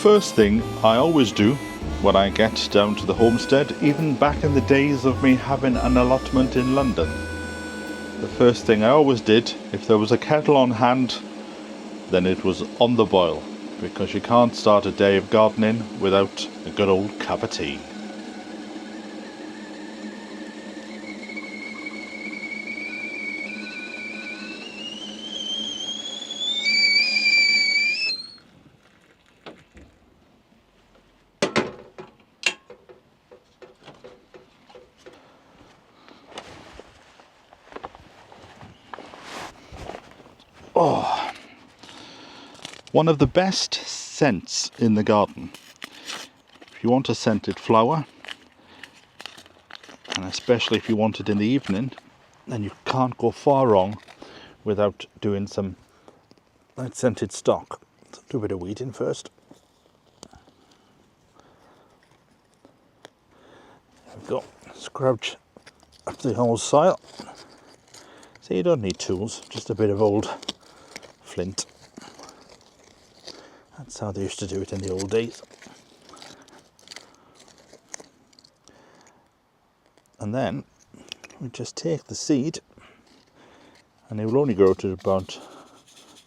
first thing I always do when I get down to the homestead, even back in the days of me having an allotment in London, the first thing I always did, if there was a kettle on hand, then it was on the boil, because you can't start a day of gardening without a good old cup of tea. Oh, one of the best scents in the garden. If you want a scented flower, and especially if you want it in the evening, then you can't go far wrong without doing some scented stock. So do a bit of weeding first. There we go. Scrouch up the whole soil. So you don't need tools, just a bit of old flint. That's how they used to do it in the old days. And then we just take the seed, and it will only grow to about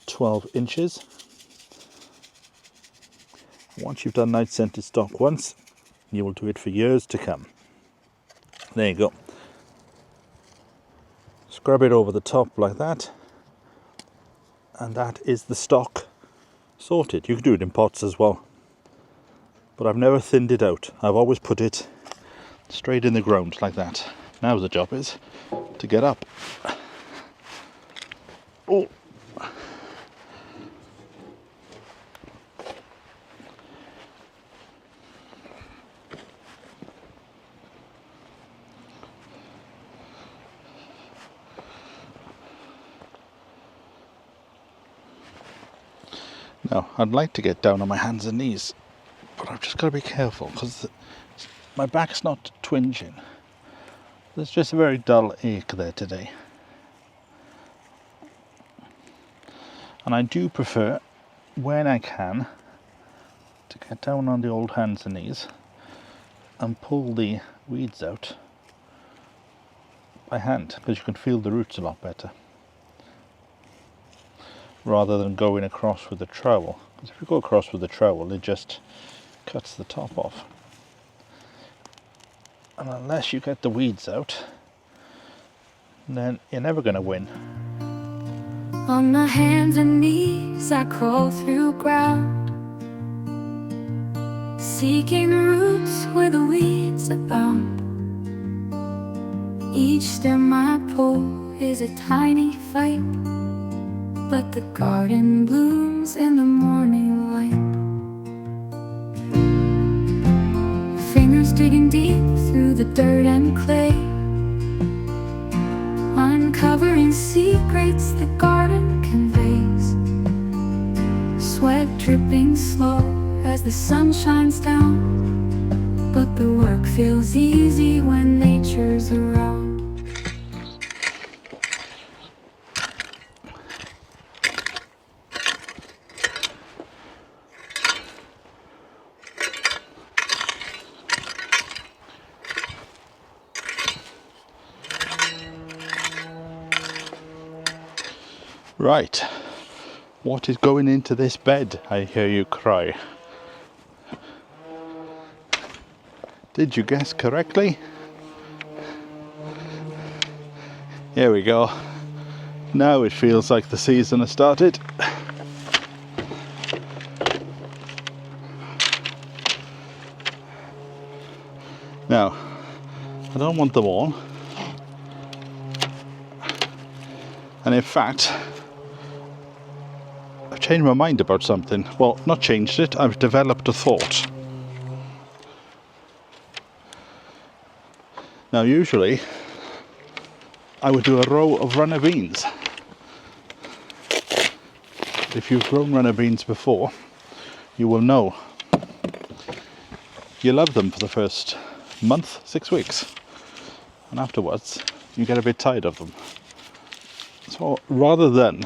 12 inches. Once you've done night scented stock once, you will do it for years to come. There you go. Scrub it over the top like that, and that is the stock sorted. You can do it in pots as well, but I've never thinned it out. I've always put it straight in the ground like that. Now the job is to get up. Oh. Now, I'd like to get down on my hands and knees, but I've just got to be careful because my back's not twinging. There's just a very dull ache there today. And I do prefer, when I can, to get down on the old hands and knees and pull the weeds out by hand, because you can feel the roots a lot better, rather than going across with a trowel. Because if you go across with a trowel, it just cuts the top off. And unless you get the weeds out, then you're never going to win. On my hands and knees I crawl through ground, seeking roots where the weeds abound. Each stem I pull is a tiny fight, but the garden blooms in the morning light. Fingers digging deep through the dirt and clay, uncovering secrets the garden conveys. Sweat dripping slow as the sun shines down, but the work feels easy when nature's around. Right, what is going into this bed, I hear you cry? Did you guess correctly? Here we go. Now it feels like the season has started. Now, I don't want them all. And in fact, I've changed my mind about something. Well, not changed it, I've developed a thought. Now usually, I would do a row of runner beans. If you've grown runner beans before, you will know. You love them for the first month, 6 weeks. And afterwards, you get a bit tired of them. So rather than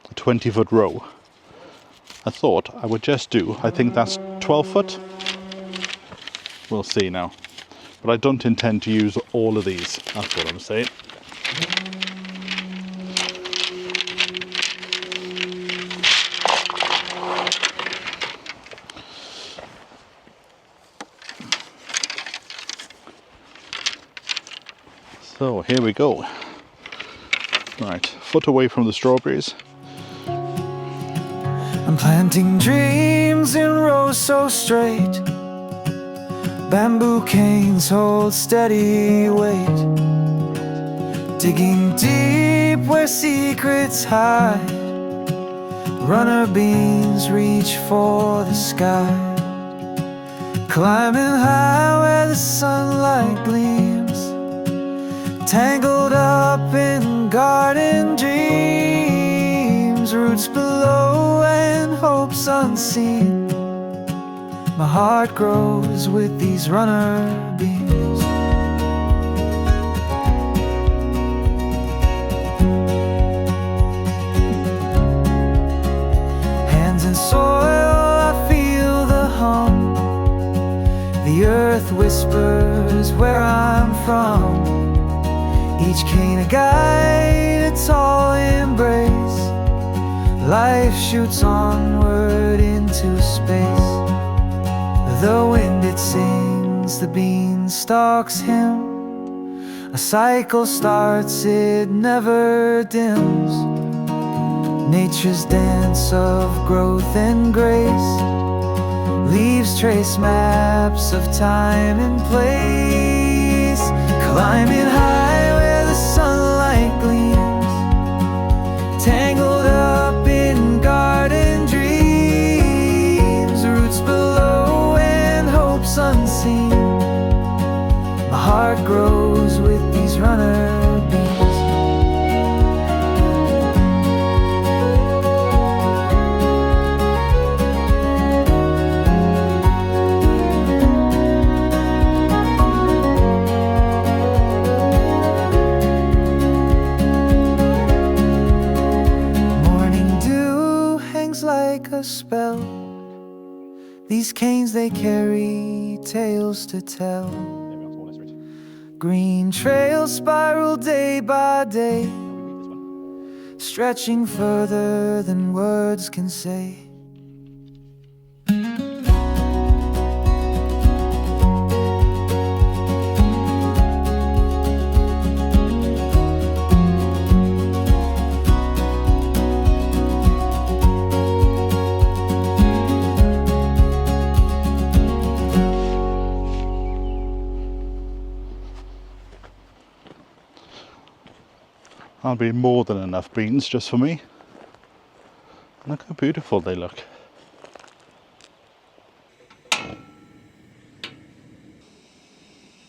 a 20-foot row, I thought I would just do, I think that's 12 foot. We'll see now. But I don't intend to use all of these, that's what I'm saying. So here we go. Right, foot away from the strawberries. I'm planting dreams in rows so straight. Bamboo canes hold steady weight. Digging deep where secrets hide. Runner beans reach for the sky. Climbing high where the sunlight gleams. Tangled up in garden dreams. Roots below and hopes unseen. My heart grows with these runner beans. Hands in soil, I feel the hum. The earth whispers where I'm from. Each cane a guide, a tall embrace. Life shoots onward into space. The wind it sings the beanstalk's hymn. A cycle starts, it never dims. Nature's dance of growth and grace. Leaves trace maps of time and place. Climbing high where the sunlight gleams. Tangled up in garden dreams. Roots below and hopes unseen. My heart grows with these runner beans. Like a spell. These canes they carry tales to tell. Green trails spiral day by day, stretching further than words can say. That'll be more than enough beans just for me. Look how beautiful they look.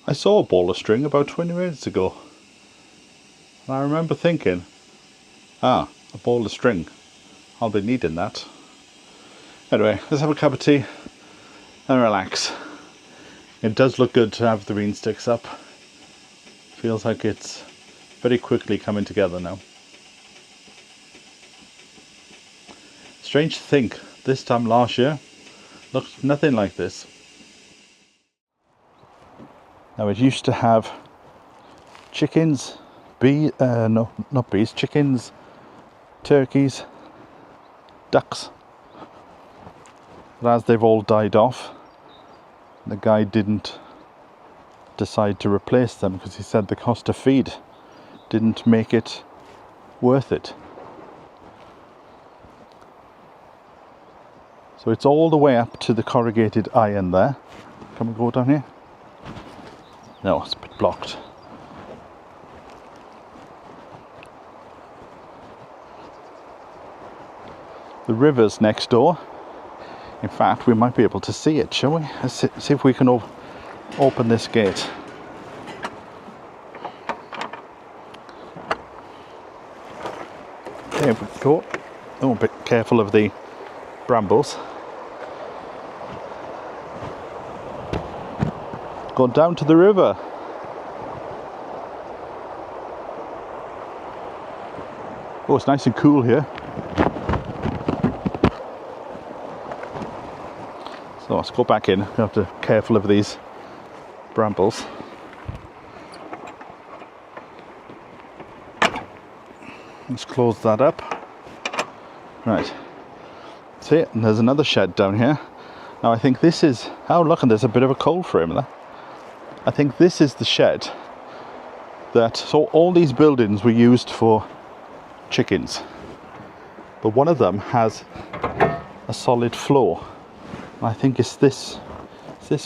I saw a ball of string about 20 minutes ago. And I remember thinking, a ball of string. I'll be needing that. Anyway, let's have a cup of tea and relax. It does look good to have the bean sticks up. Feels like it's very quickly coming together now. Strange to think, this time last year looked nothing like this. Now it used to have chickens, not bees, chickens, turkeys, ducks. But as they've all died off, the guy didn't decide to replace them because he said the cost of feed didn't make it worth it. So it's all the way up to the corrugated iron there. Can we go down here? No, it's a bit blocked. The river's next door. In fact, we might be able to see it, shall we? Let's see if we can open this gate. There we go. Oh, a bit careful of the brambles. Going down to the river. Oh, it's nice and cool here. So let's go back in. You have to be careful of these brambles. Let's close that up. Right. See, and there's another shed down here. Now I think this is... Oh look, and there's a bit of a coal frame there. I think this is the shed that... So all these buildings were used for chickens. But one of them has a solid floor. I think it's this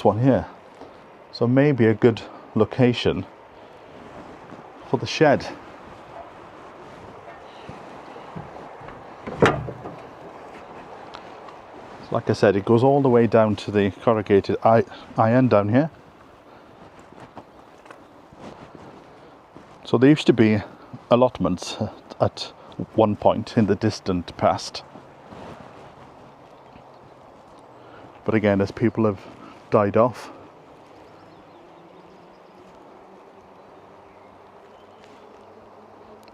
one here. So maybe a good location for the shed. Like I said, it goes all the way down to the corrugated iron down here. So there used to be allotments at one point in the distant past. But again, as people have died off,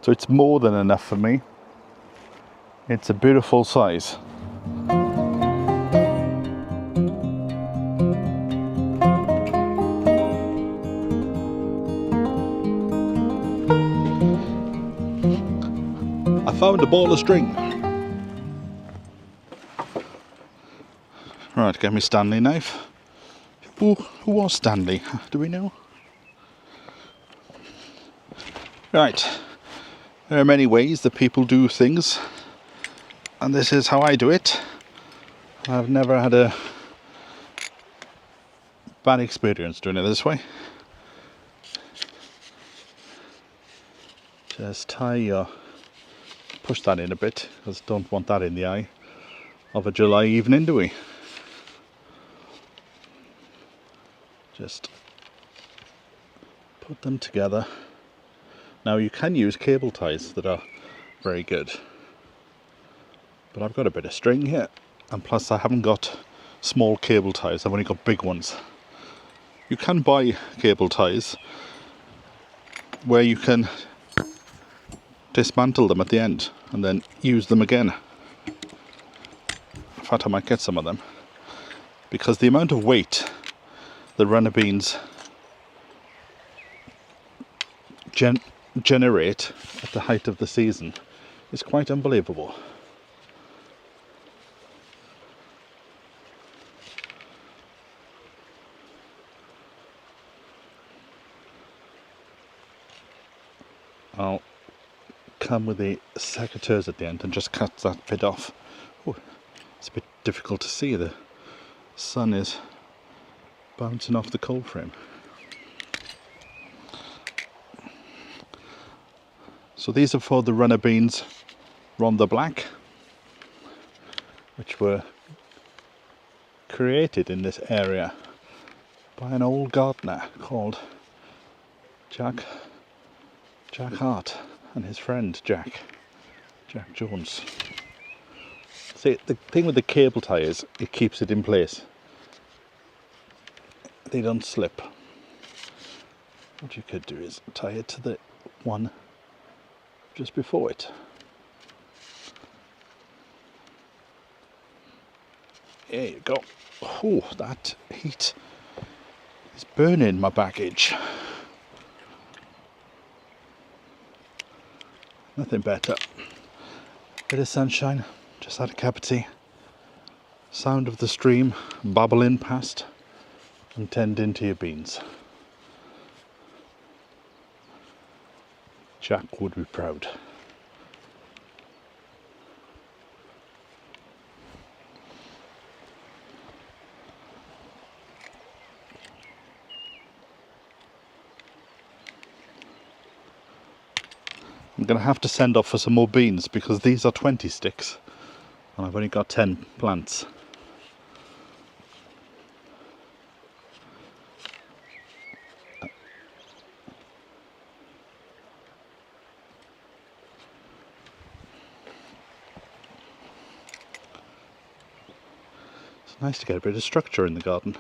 so it's more than enough for me. It's a beautiful size. I found a ball of string. Right, get me Stanley knife. Who was Stanley? Do we know? Right. There are many ways that people do things, and this is how I do it. I've never had a bad experience doing it this way. Just push that in a bit, because don't want that in the eye of a July evening, do we? Just put them together. Now you can use cable ties that are very good, but I've got a bit of string here, and plus I haven't got small cable ties, I've only got big ones. You can buy cable ties where you can dismantle them at the end and then use them again. In fact, I might get some of them, because the amount of weight the runner beans generate at the height of the season is quite unbelievable. I'll come with the secateurs at the end and just cut that bit off. Ooh, it's a bit difficult to see, the sun is bouncing off the coal frame. So these are for the runner beans Rhondda Black, which were created in this area by an old gardener called Jack Hart and his friend Jack Jones. See, the thing with the cable tie is it keeps it in place. They don't slip. What you could do is tie it to the one just before it. There you go. Oh, that heat is burning my baggage. Nothing better. Bit of sunshine, just had a cup of tea. Sound of the stream babbling past and tending to your beans. Jack would be proud. I'm going to have to send off for some more beans because these are 20 sticks and I've only got 10 plants. It's nice to get a bit of structure in the garden.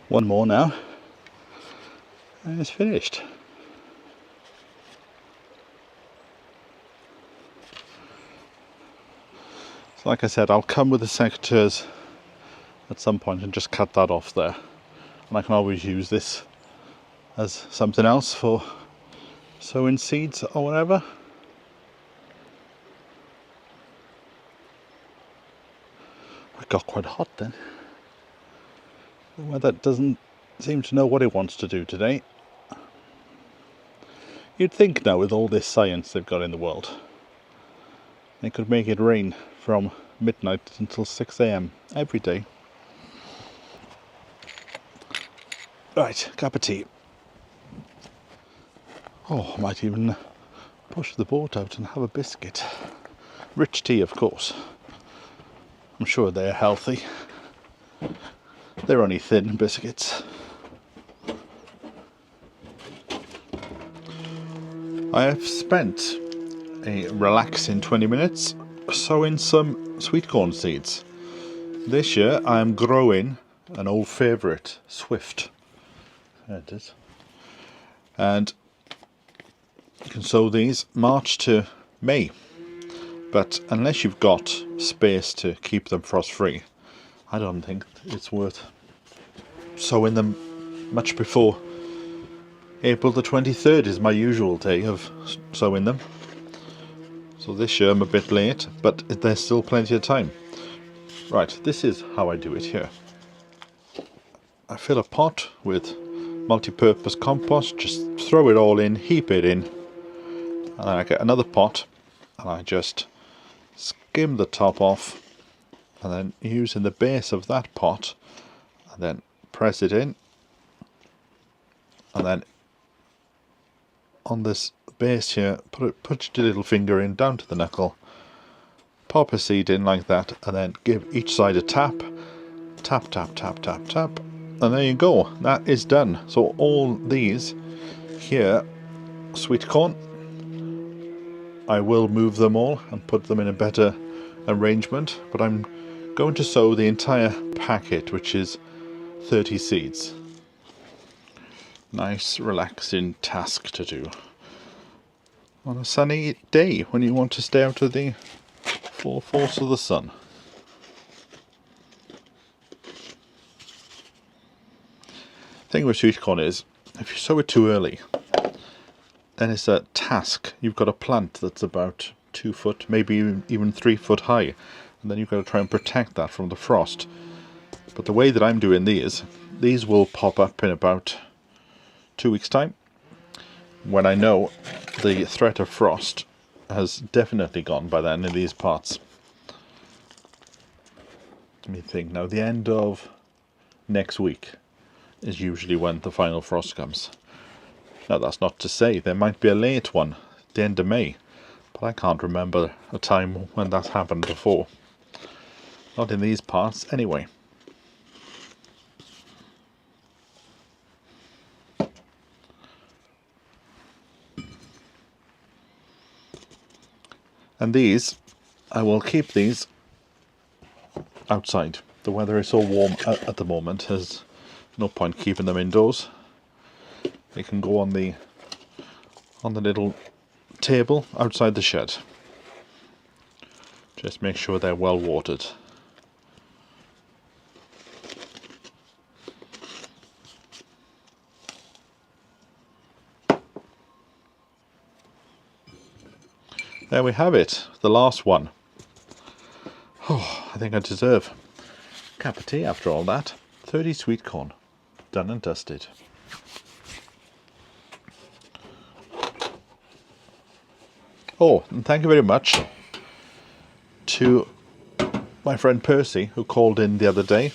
One more now, and it's finished. So like I said, I'll come with the secateurs at some point and just cut that off there. And I can always use this as something else for sowing seeds or whatever. It got quite hot then. The weather doesn't seem to know what it wants to do today. You'd think now, with all this science they've got in the world, they could make it rain from midnight until 6 AM every day. Right, cup of tea. Oh, I might even push the boat out and have a biscuit. Rich tea, of course. I'm sure they're healthy. They're only thin biscuits. I have spent a relaxing 20 minutes sowing some sweet corn seeds. This year I am growing an old favourite, Swift. There it is. And you can sow these March to May. But unless you've got space to keep them frost free, I don't think it's worth sowing them much before April the 23rd is my usual day of sowing them. So this year I'm a bit late, but there's still plenty of time. Right, this is how I do it here. I fill a pot with multi-purpose compost, just throw it all in, heap it in, and then I get another pot and I just skim the top off, and then using the base of that pot, and then press it in, and then on this base here, put your little finger in down to the knuckle, pop a seed in like that, and then give each side a tap, tap, tap, tap, tap, tap, and there you go. That is done. So all these here, sweet corn, I will move them all and put them in a better arrangement, but I'm going to sow the entire packet, which is 30 seeds. Nice relaxing task to do on a sunny day when you want to stay out of the full force of the sun. Thing with sweet corn is, if you sow it too early, then it's a task. You've got a plant that's about 2 foot, maybe even 3 foot high, and then you've got to try and protect that from the frost. But the way that I'm doing these will pop up in about 2 weeks' time, when I know the threat of frost has definitely gone by then in these parts. Let me think now. The end of next week is usually when the final frost comes. Now that's not to say there might be a late one at the end of May, but I can't remember a time when that's happened before. Not in these parts anyway. And these, I will keep these outside. The weather is so warm at the moment, there's no point keeping them indoors. They can go on the little table outside the shed. Just make sure they're well watered. There we have it, the last one. Oh, I think I deserve a cup of tea after all that. 30 sweet corn, done and dusted. Oh, and thank you very much to my friend Percy, who called in the other day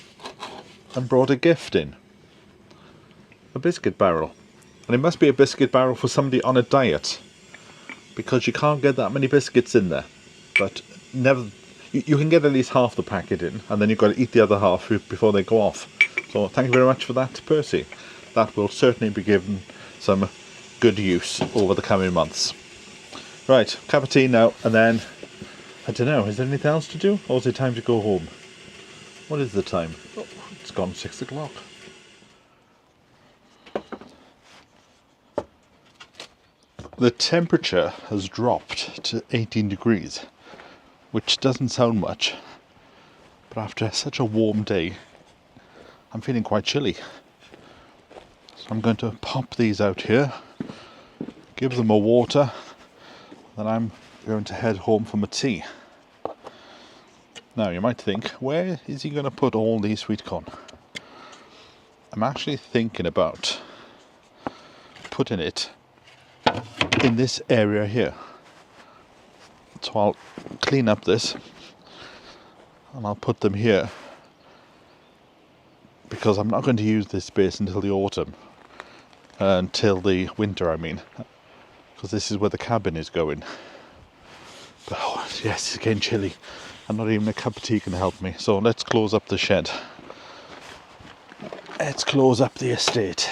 and brought a gift in. A biscuit barrel. And it must be a biscuit barrel for somebody on a diet, because you can't get that many biscuits in there. But never, you can get at least half the packet in, and then you've got to eat the other half before they go off. So thank you very much for that, Percy. That will certainly be given some good use over the coming months. Right, cup of tea now, and then, I don't know, is there anything else to do? Or is it time to go home? What is the time? Oh, it's gone 6 o'clock. The temperature has dropped to 18 degrees, which doesn't sound much, but after such a warm day, I'm feeling quite chilly. So I'm going to pop these out here, give them a water, then I'm going to head home for my tea. Now you might think, where is he going to put all these sweet corn? I'm actually thinking about putting it in this area here. So I'll clean up this and I'll put them here, because I'm not going to use this space until the autumn, until the winter I mean, because this is where the cabin is going. But oh, yes, it's getting chilly and not even a cup of tea can help me. So let's close up the shed. Let's close up the estate.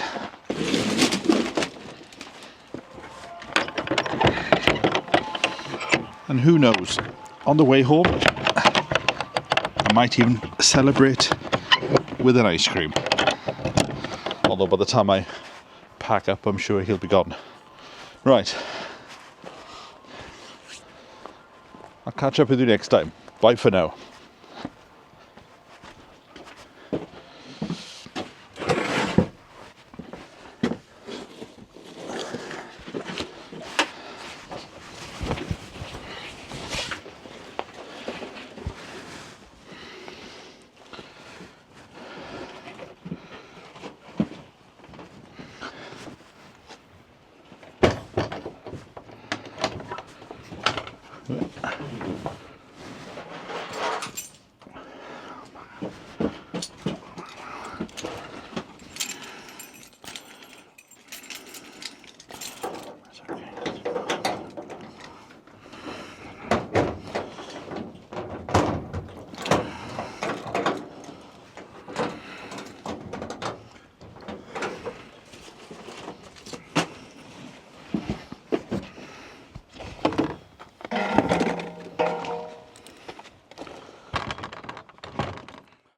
And who knows, on the way home, I might even celebrate with an ice cream. Although by the time I pack up, I'm sure he'll be gone. Right. I'll catch up with you next time. Bye for now.